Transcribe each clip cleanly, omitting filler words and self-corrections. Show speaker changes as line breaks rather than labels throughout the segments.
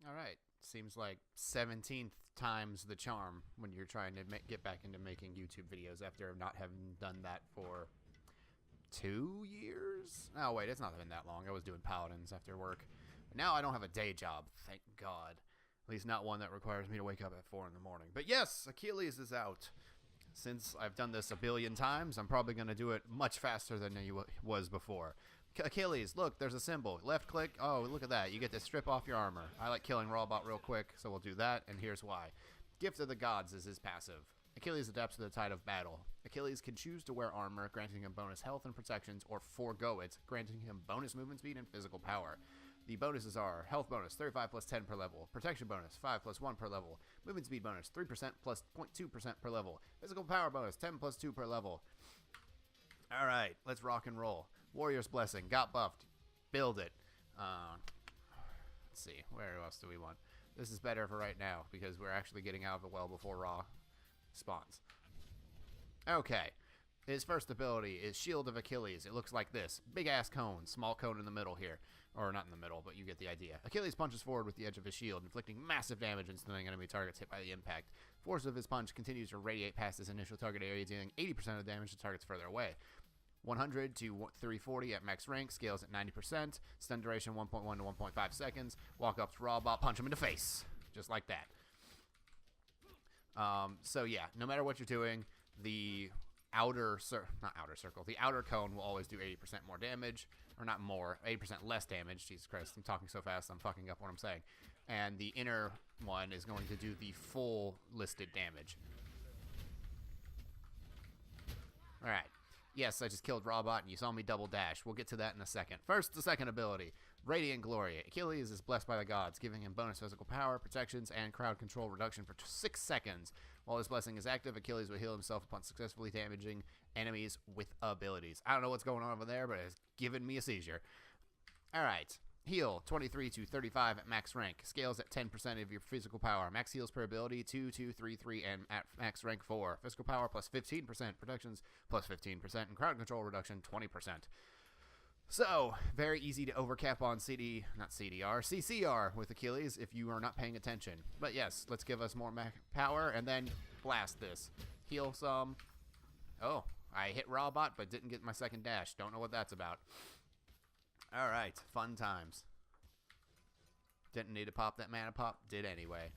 All right. Seems like 17th times the charm when you're trying to get back into making YouTube videos after not having done that for 2 years. Oh, wait, it's not been that long. I was doing Paladins after work. But now I don't have a day job, thank God. At least not one that requires me to wake up at 4 in the morning. But yes, Achilles is out. Since I've done this a billion times, I'm probably going to do it much faster than I was before. Achilles, look, there's a symbol. Left click. Oh, look at that. You get to strip off your armor. I like killing Rawbot real quick, so we'll do that, and here's why. Gift of the Gods is his passive. Achilles adapts to the tide of battle. Achilles can choose to wear armor, granting him bonus health and protections, or forego it, granting him bonus movement speed and physical power. The bonuses are health bonus 35 plus 10 per level, protection bonus 5 plus 1 per level, movement speed bonus 3% plus 0.2% per level, physical power bonus 10 plus 2 per level. Alright, let's rock and roll. Warrior's Blessing, got buffed. Build it. Let's see, where else do we want? This is better for right now because we're actually getting out of the well before Raw spawns. Okay. His first ability is Shield of Achilles. It looks like this. Big-ass cone. Small cone in the middle here. Or not in the middle, but you get the idea. Achilles punches forward with the edge of his shield, inflicting massive damage and stunning enemy targets hit by the impact. Force of his punch continues to radiate past his initial target area, dealing 80% of the damage to targets further away. 100 to 340 at max rank, scales at 90%, stun duration 1.1 to 1.5 seconds, walk up to Rawbot, punch him in the face. Just like that. So yeah, no matter what you're doing, the the outer cone will always do 80% more damage, or not more, 80% less damage. Jesus Christ, I'm talking so fast, I'm fucking up what I'm saying. And the inner one is going to do the full listed damage. Alright. Yes, I just killed Rawbot, and you saw me double dash. We'll get to that in a second. First, the second ability, Radiant Glory. Achilles is blessed by the gods, giving him bonus physical power, protections, and crowd control reduction for 6 seconds. While this blessing is active, Achilles will heal himself upon successfully damaging enemies with abilities. I don't know what's going on over there, but it's giving me a seizure. Alright. Heal, 23 to 35 at max rank. Scales at 10% of your physical power. Max heals per ability, 2, 2, 3, 3, and at max rank 4. Physical power plus 15%, protections plus 15%, and crowd control reduction 20%. So, very easy to overcap on CCR with Achilles if you are not paying attention. But yes, let's give us more power and then blast this. Heal some. Oh, I hit Rawbot but didn't get my second dash. Don't know what that's about. Alright, fun times. Didn't need to pop that mana pop, did anyway.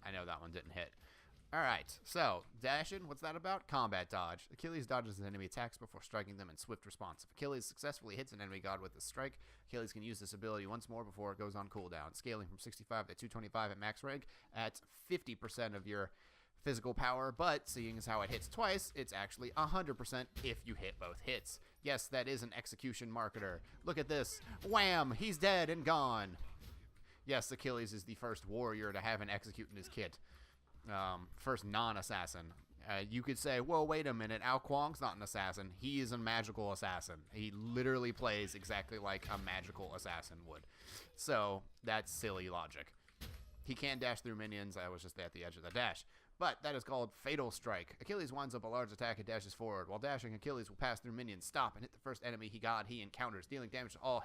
I know that one didn't hit. Alright, so, dashing, what's that about? Combat dodge. Achilles dodges an enemy attacks before striking them in swift response. If Achilles successfully hits an enemy god with a strike, Achilles can use this ability once more before it goes on cooldown, scaling from 65 to 225 at max rank at 50% of your physical power, but seeing as how it hits twice, it's actually 100% if you hit both hits. Yes, that is an execution marketer. Look at this. Wham! He's dead and gone. Yes, Achilles is the first warrior to have an execute in his kit. First non-assassin. You could say, whoa, wait a minute, Ao Kuang's not an assassin. He is a magical assassin. He literally plays exactly like a magical assassin would. So, that's silly logic. He can dash through minions. I was just at the edge of the dash. But that is called Fatal Strike. Achilles winds up a large attack and dashes forward. While dashing, Achilles will pass through minions, stop, and hit the first enemy he encounters, dealing damage to all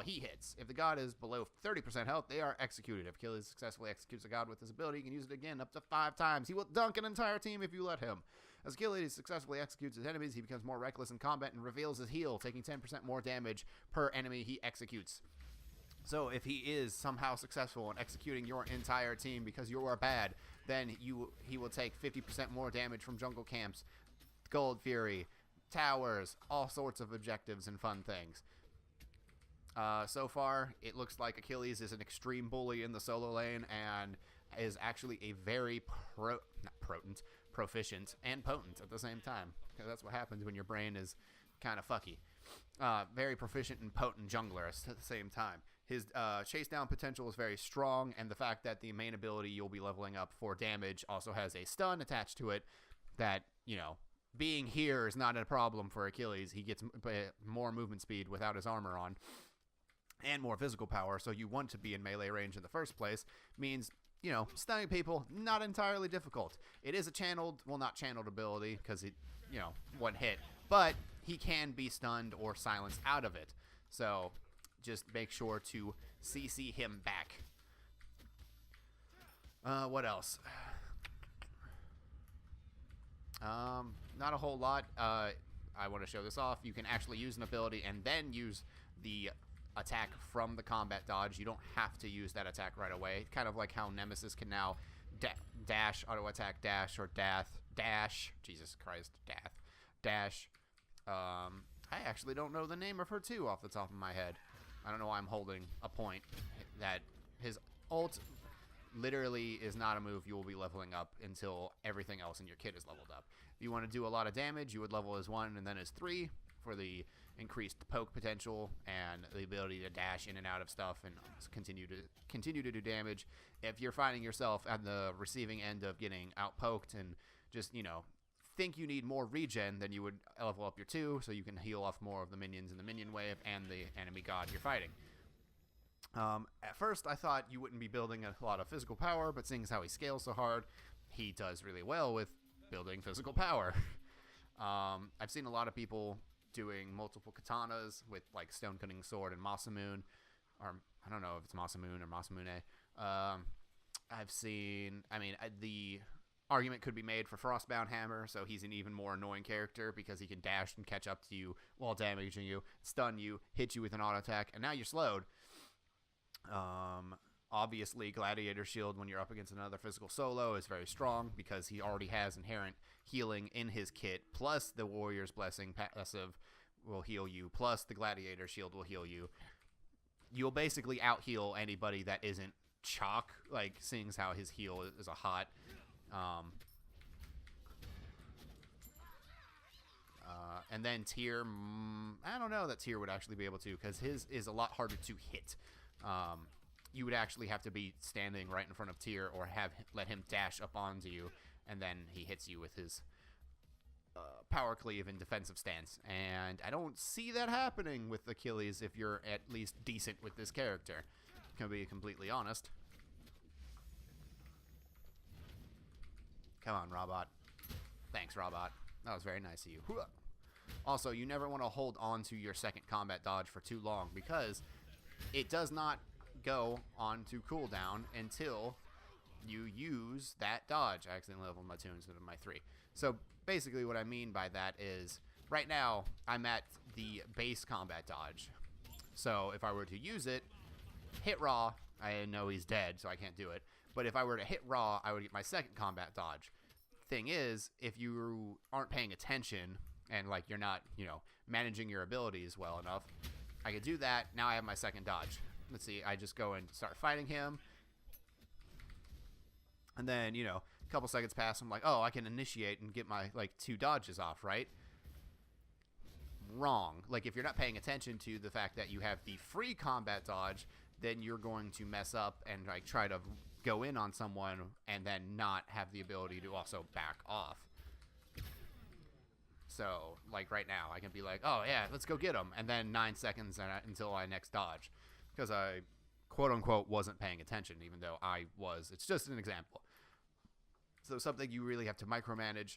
he hits. If the god is below 30% health, they are executed. If Achilles successfully executes a god with his ability, he can use it again up to 5 times. He will dunk an entire team if you let him. As Achilles successfully executes his enemies, he becomes more reckless in combat and reveals his heal, taking 10% more damage per enemy he executes. So if he is somehow successful in executing your entire team because you are bad, then he will take 50% more damage from jungle camps, Gold Fury, towers, all sorts of objectives and fun things. So far, it looks like Achilles is an extreme bully in the solo lane and is actually a very proficient and potent at the same time. Because that's what happens when your brain is kind of fucky. Very proficient and potent jungler at the same time. His chase down potential is very strong, and the fact that the main ability you'll be leveling up for damage also has a stun attached to it that, you know, being here is not a problem for Achilles. He gets more movement speed without his armor on and more physical power, so you want to be in melee range in the first place, means, you know, stunning people, not entirely difficult. It is a channeled, well, not channeled ability, because it, you know, one hit, but he can be stunned or silenced out of it. So just make sure to CC him back. What else? Not a whole lot. I want to show this off. You can actually use an ability and then use the attack from the combat dodge. You don't have to use that attack right away. Kind of like how Nemesis can now dash, auto attack, dash, or dash. Jesus Christ, dash. I actually don't know the name of her too off the top of my head. I don't know why I'm holding a point. That his ult literally is not a move you will be leveling up until everything else in your kit is leveled up. If you want to do a lot of damage, you would level his 1 and then his 3 for the increased poke potential and the ability to dash in and out of stuff and continue to do damage. If you're finding yourself at the receiving end of getting outpoked and just, you know, think you need more regen, then you would level up your 2 so you can heal off more of the minions in the minion wave and the enemy god you're fighting. At first, I thought you wouldn't be building a lot of physical power, but seeing as how he scales so hard, he does really well with building physical power. I've seen a lot of people doing multiple katanas with, like, Stone Cutting Sword and Masamune, or I don't know if it's Masamune or Masamune. I've seen, the argument could be made for Frostbound Hammer, so he's an even more annoying character because he can dash and catch up to you while damaging you, stun you, hit you with an auto attack, and now you're slowed. Obviously, Gladiator Shield when you're up against another physical solo is very strong because he already has inherent healing in his kit, plus the Warrior's Blessing passive will heal you, plus the Gladiator Shield will heal you. You'll basically out-heal anybody that isn't Chalk, like, seeing as how his heal is a hot. And then Tyr, I don't know that Tyr would actually be able to, because his is a lot harder to hit. You would actually have to be standing right in front of Tyr or let him dash up onto you, and then he hits you with his power cleave and defensive stance. And I don't see that happening with Achilles if you're at least decent with this character. Can be completely honest. Come on, Robot. Thanks, Robot. That was very nice of you. Also, you never want to hold on to your second combat dodge for too long because it does not go on to cooldown until you use that dodge. I accidentally leveled my 2 instead of my 3. So basically what I mean by that is right now I'm at the base combat dodge. So if I were to use it, hit Raw, I know he's dead, so I can't do it. But if I were to hit Raw, I would get my second combat dodge. Thing is, if you aren't paying attention and like you're not, managing your abilities well enough, I could do that. Now I have my second dodge. Let's see, I just go and start fighting him. And then, a couple seconds pass, I'm like, oh, I can initiate and get my, 2 dodges off, right? Wrong. Like, if you're not paying attention to the fact that you have the free combat dodge, then you're going to mess up and, try to go in on someone and then not have the ability to also back off. So, like right now, I can be like, oh yeah, let's go get him. And then 9 seconds until I next dodge. Because I, quote-unquote, wasn't paying attention, even though I was. It's just an example. So something you really have to micromanage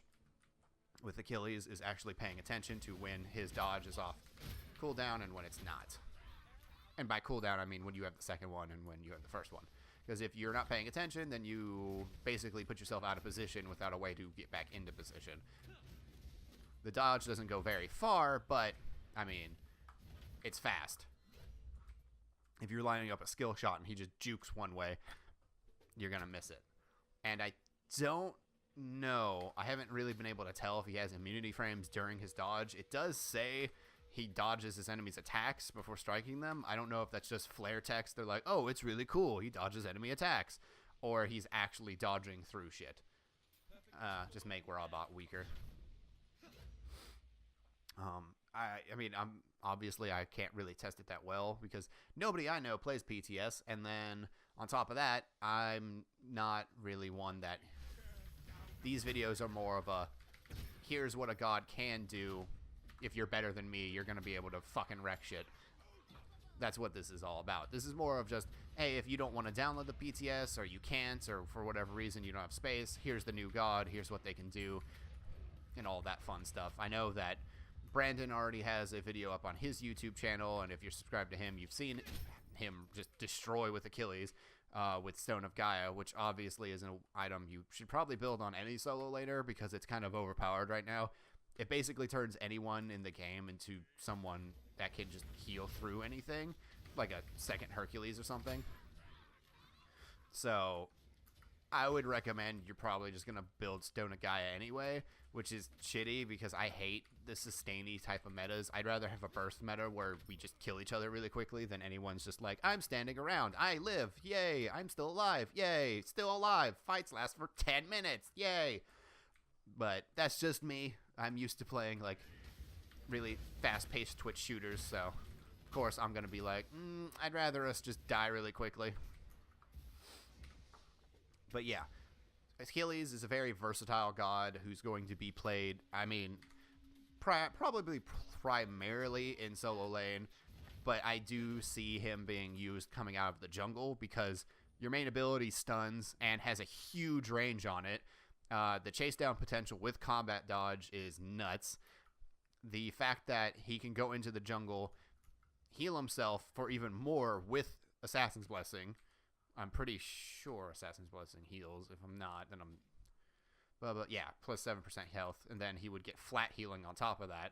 with Achilles is actually paying attention to when his dodge is off cooldown and when it's not. And by cooldown, I mean when you have the second one and when you have the first one. Because if you're not paying attention, then you basically put yourself out of position without a way to get back into position. The dodge doesn't go very far, but, it's fast. If you're lining up a skill shot and he just jukes one way, you're going to miss it. And I don't know. I haven't really been able to tell if he has immunity frames during his dodge. It does say he dodges his enemy's attacks before striking them. I don't know if that's just flare text. They're like, oh, it's really cool. He dodges enemy attacks. Or he's actually dodging through shit. Just make Robot weaker. Obviously I can't really test it that well because nobody I know plays PTS, and then on top of that, I'm not really one that... These videos are more of a, here's what a god can do. If you're better than me, you're going to be able to fucking wreck shit. That's what this is all about. This is more of just, hey, if you don't want to download the PTS, or you can't, or for whatever reason you don't have space, here's the new god, here's what they can do, and all that fun stuff. I know that Brandon already has a video up on his YouTube channel, and if you're subscribed to him, you've seen him just destroy with Achilles with Stone of Gaia, which obviously is an item you should probably build on any solo laner because it's kind of overpowered right now. It basically turns anyone in the game into someone that can just heal through anything, like a second Hercules or something. So I would recommend you're probably just going to build Stone of Gaia anyway, which is shitty because I hate the sustainy type of metas. I'd rather have a burst meta where we just kill each other really quickly than anyone's just like, I'm standing around, I live, yay, I'm still alive, yay, still alive, fights last for 10 minutes, yay. But that's just me. I'm used to playing like really fast-paced Twitch shooters, so of course I'm going to be like, I'd rather us just die really quickly. But yeah, Achilles is a very versatile god who's going to be played, I mean, probably primarily in solo lane, but I do see him being used coming out of the jungle because your main ability stuns and has a huge range on it. The chase down potential with combat dodge is nuts. The fact that he can go into the jungle, heal himself for even more with Assassin's Blessing. I'm pretty sure Assassin's Blessing heals. If I'm not, then I'm... But yeah, plus 7% health. And then he would get flat healing on top of that.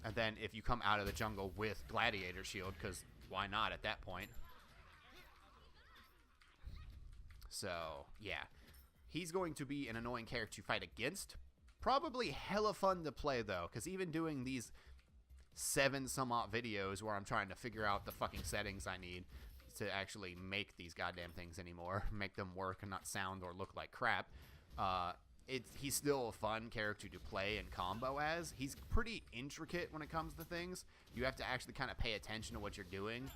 And then if you come out of the jungle with Gladiator Shield, because why not at that point? So, yeah. He's going to be an annoying character to fight against. Probably hella fun to play, though, because even doing these 7-some-odd videos where I'm trying to figure out the fucking settings I need to actually make these goddamn things anymore, make them work and not sound or look like crap, he's still a fun character to play and combo as. He's pretty intricate when it comes to things. You have to actually kind of pay attention to what you're doing.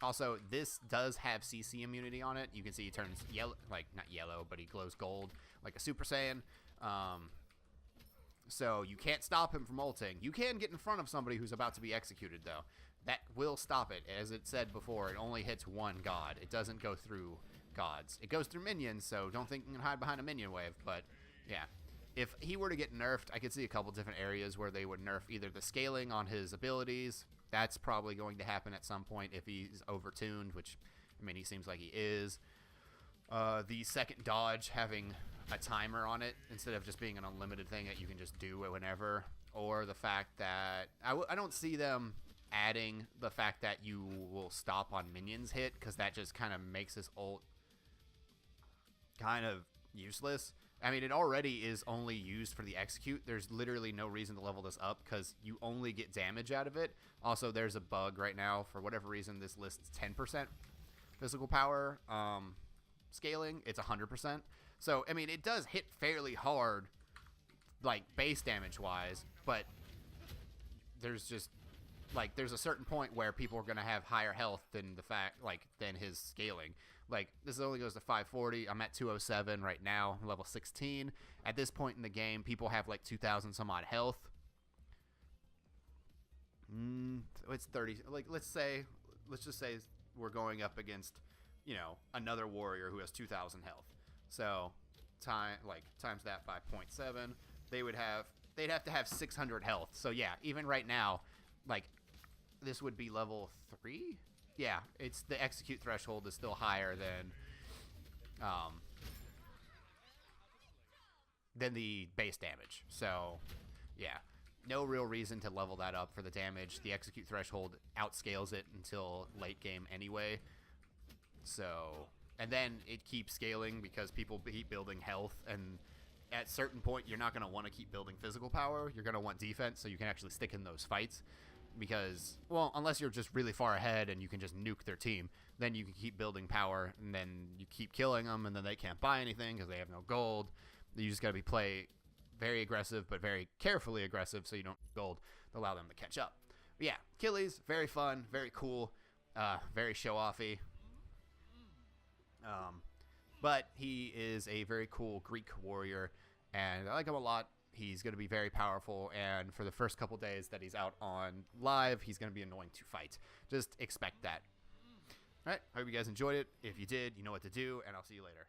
Also, this does have CC immunity on it. You can see he turns yellow, like not yellow, but he glows gold like a Super Saiyan. So you can't stop him from ulting. You can get in front of somebody who's about to be executed, though. That will stop it. As it said before, it only hits one god. It doesn't go through gods. It goes through minions, so don't think you can hide behind a minion wave. But, yeah. If he were to get nerfed, I could see a couple different areas where they would nerf either the scaling on his abilities. That's probably going to happen at some point if he's overtuned, which, I mean, he seems like he is. The second dodge having a timer on it instead of just being an unlimited thing that you can just do whenever, or the fact that I don't see them adding the fact that you will stop on minions hit, because that just kind of makes this ult kind of useless. I mean, it already is only used for the execute. There's literally no reason to level this up because you only get damage out of it. Also, there's a bug right now. For whatever reason, this lists 10% physical power scaling. It's 100%. So, I mean, it does hit fairly hard, like, base damage-wise, but there's just, like, there's a certain point where people are going to have higher health than than his scaling. Like, this only goes to 540. I'm at 207 right now, level 16. At this point in the game, people have, like, 2,000 some odd health. It's 30. Like, let's just say we're going up against, you know, another warrior who has 2,000 health. So, times that by 0.7, they'd have to have 600 health. So yeah, even right now, like, this would be level 3. Yeah, it's the execute threshold is still higher than the base damage. So yeah, no real reason to level that up for the damage. The execute threshold outscales it until late game anyway. So, and then it keeps scaling because people keep building health, and at a certain point you're not going to want to keep building physical power. You're going to want defense so you can actually stick in those fights, because, well, unless you're just really far ahead and you can just nuke their team, then you can keep building power, and then you keep killing them, and then they can't buy anything because they have no gold. You just got to play very aggressive, but very carefully aggressive so you don't gold to allow them to catch up. But yeah, Achilles, very fun, very cool, very show-offy. But he is a very cool Greek warrior, and I like him a lot. He's going to be very powerful, and for the first couple days that he's out on live, he's going to be annoying to fight. Just expect that. All right, hope you guys enjoyed it. If you did, you know what to do, and I'll see you later.